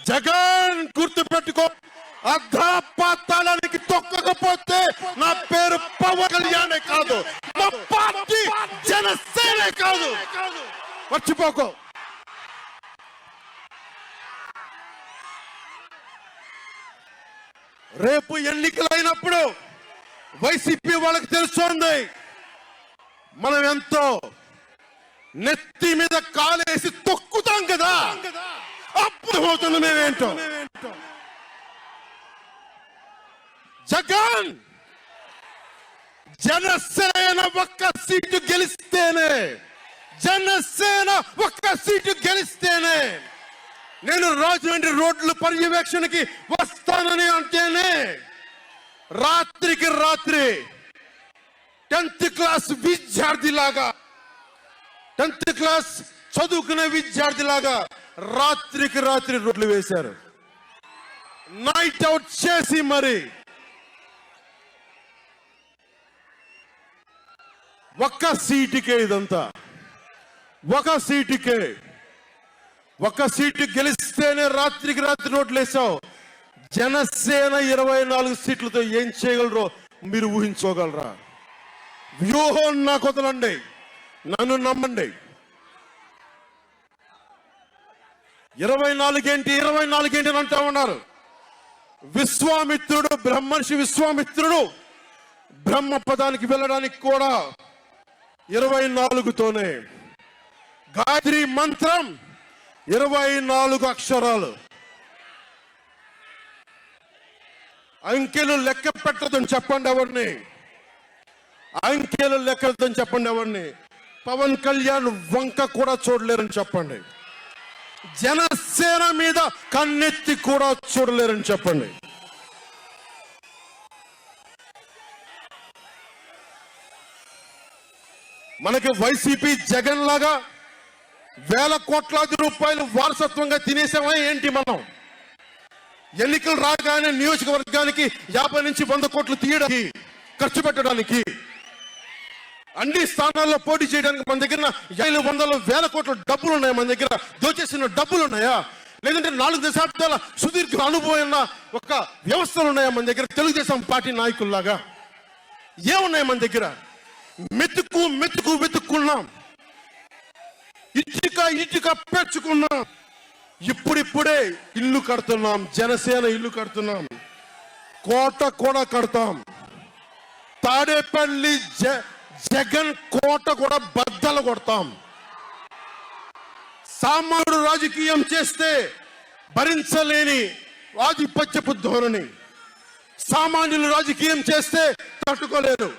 జగన్ గుర్తుపెట్టుకో, అర్ధపాతాళానికి తొక్కకపోతే నా పేరు పవన్ కళ్యాణే కాదు, మా పార్టీ జనసేనే కాదు, మర్చిపోకో. రేపు ఎన్నికలైనప్పుడు వైసీపీ వాళ్ళకి తెలుస్తోంది మనం ఎంతో. నెత్తి మీద కాలేసి తొక్కుతాం కదా, అప్పుడు అవుతుంది మేమేంటో. జగన్ జనసేన ఒక్క సీటు గెలిస్తేనే, జనసేన ఒక్క సీటు గెలిస్తేనే నేను రాజమండ్రి రోడ్ల పర్యవేక్షణకి వస్తానని అంటేనే రాత్రికి రాత్రి 10th క్లాస్ విద్యార్థిలాగా, 10th క్లాస్ చదువుకునే విద్యార్థిలాగా రాత్రికి రాత్రి రోడ్లు వేశారు. నైట్ అవుట్ చేసి మరి ఒక్క సీటుకే ఇదంతా, ఒక సీటు గెలిస్తేనే రాత్రికి రాత్రి రోడ్లు వేసావు. జనసేన 24 సీట్లతో ఏం చేయగలరో మీరు ఊహించుకోగలరా? వ్యూహం నాకు వదలండి, నన్ను నమ్మండి. 24 ఏంటి అని అంటా ఉన్నారు. విశ్వామిత్రుడు, బ్రహ్మర్షి విశ్వామిత్రుడు బ్రహ్మ పదానికి వెళ్ళడానికి కూడా 24తోనే. గాయత్రి మంత్రం 24 అక్షరాలు. అంకెలు లెక్క పెట్టదని చెప్పండి ఎవరిని, అంకెలు లెక్కదని చెప్పండి ఎవరిని. పవన్ కళ్యాణ్ వంక కూడా చూడలేరని చెప్పండి. జనసేన మీద కన్నెత్తి కూడా చూడలేరని చెప్పండి. మనకి వైసీపీ జగన్ లాగా వేల కోట్లాది రూపాయలు వారసత్వంగా తినేసామా ఏంటి? మనం ఎన్నికలు రాగానే నియోజకవర్గానికి 50 నుంచి 100 కోట్లు తీయడానికి, ఖర్చు పెట్టడానికి, అన్ని స్థానాల్లో పోటీ చేయడానికి మన దగ్గర 500,000 కోట్ల డబ్బులు ఉన్నాయి. మన దగ్గర దోచేసిన డబ్బులు ఉన్నాయా? లేదంటే 4 దశాబ్దాల సుదీర్ఘ అనుభవం ఒక వ్యవస్థలు ఉన్నాయా మన దగ్గర? తెలుగుదేశం పార్టీ నాయకుల్లాగా ఏమున్నాయి మన దగ్గర? వెతుక్కున్నాం, ఇటుక పెంచుకున్నాం. ఇప్పుడిప్పుడే ఇల్లు కడుతున్నాం, జనసేన ఇల్లు కడుతున్నాం, కోట కూడా కడతాం. తాడేపల్లి జగన్ కోట కూడా బద్దలు కొడతాం. సామాన్యుడు రాజకీయం చేస్తే భరించలేని ఆధిపత్యపు ధోరణి, సామాన్యులు రాజకీయం చేస్తే తట్టుకోలేరు.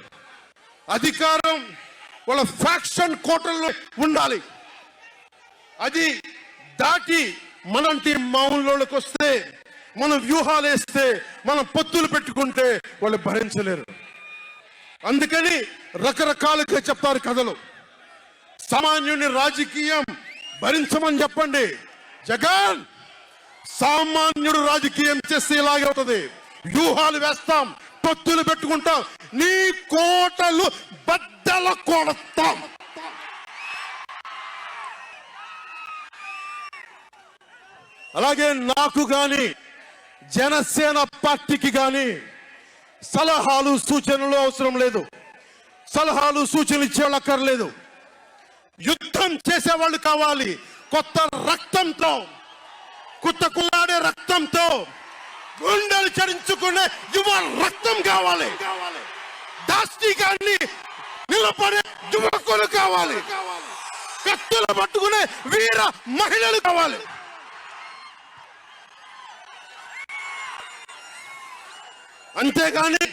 అధికారం వాళ్ళ ఫ్యాక్షన్ కోటల్లో ఉండాలి. అది దాటి మనంటి మామూలులోకి వస్తే, మనం వ్యూహాలు వేస్తే, మనం పొత్తులు పెట్టుకుంటే వాళ్ళు భరించలేరు. అందుకని రకరకాలుగా చెప్తారు కథలు. సామాన్యుని రాజకీయం భరించమని చెప్పండి. జగన్ సామాన్యుడు రాజకీయం చేస్తే ఇలాగే అవుతుంది. వ్యూహాలు వేస్తాం, పొత్తులు పెట్టుకుంటాం, నీ కోటలు బద్దలు కొడతాం. అలాగే నాకు గాని జనసేన పార్టీకి గాని సలహాలు సూచనలు అవసరం లేదు. సలహాలు సూచనలు ఇచ్చేవాళ్ళక్కర్లేదు. యుద్ధం చేసేవాళ్ళు కావాలి. కొత్త రక్తంతో, కొత్త కులాడే రక్తంతో గుండెలు చరించుకునే యువ రక్తం కావాలి. దాష్టికాన్ని నిలబడే యువకులు కావాలి. కత్తులు పట్టుకునే వీర మహిళలు కావాలి. అంతేగాని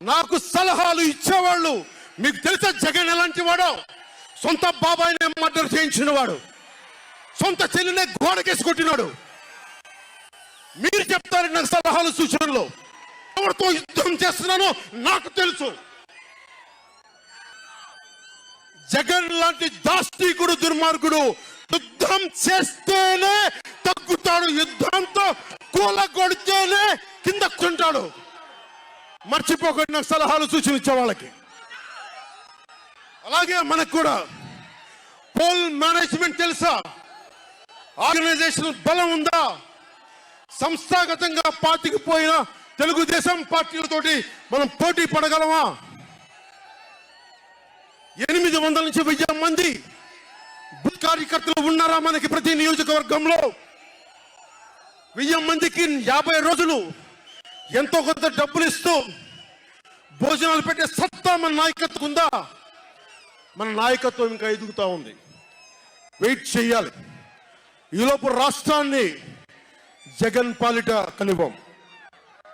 నాకు సలహాలు ఇచ్చేవాళ్ళు, మీకు తెలుసా జగన్ ఎలాంటి వాడో? సొంత బాబాయినే మర్డర్ చేయించిన వాడు, సొంత చెల్లినే గోడకేసి కొట్టినాడు. మీరు చెప్తారు నాకు సలహాలు సూచనలు. ఎవరితో యుద్ధం చేస్తున్నానో నాకు తెలుసు. జగన్ లాంటి దాష్టీకుడు, దుర్మార్గుడు యుద్ధం చేస్తేనే తగ్గుతాడు. యుద్ధంతో కూలగొడితేనే కింద కుంటాడు. మర్చిపోకండి నాకు సలహాలు సూచనలు ఇచ్చే వాళ్ళకి. అలాగే మనకు కూడా పోల్ మేనేజ్మెంట్ తెలుసా? ఆర్గనైజేషన్ బలం ఉందా? సంస్థాగతంగా పాతికిపోయిన తెలుగుదేశం పార్టీలతోటి మనం పోటీ పడగలమా? 800 నుంచి 1000 మంది బూత్ కార్యకర్తలు ఉన్నారా మనకి ప్రతి నియోజకవర్గంలో? 1000 మందికి 50 రోజులు ఎంతో కొంత డబ్బులు ఇస్తూ భోజనాలు పెట్టే సత్తా మన నాయకత్వం ఉందా? మన నాయకత్వం ఇంకా ఎదుగుతా ఉంది. వెయిట్ చేయాలి. ఈలోపు రాష్ట్రాన్ని జగన్ పాలిట కనివ్వం.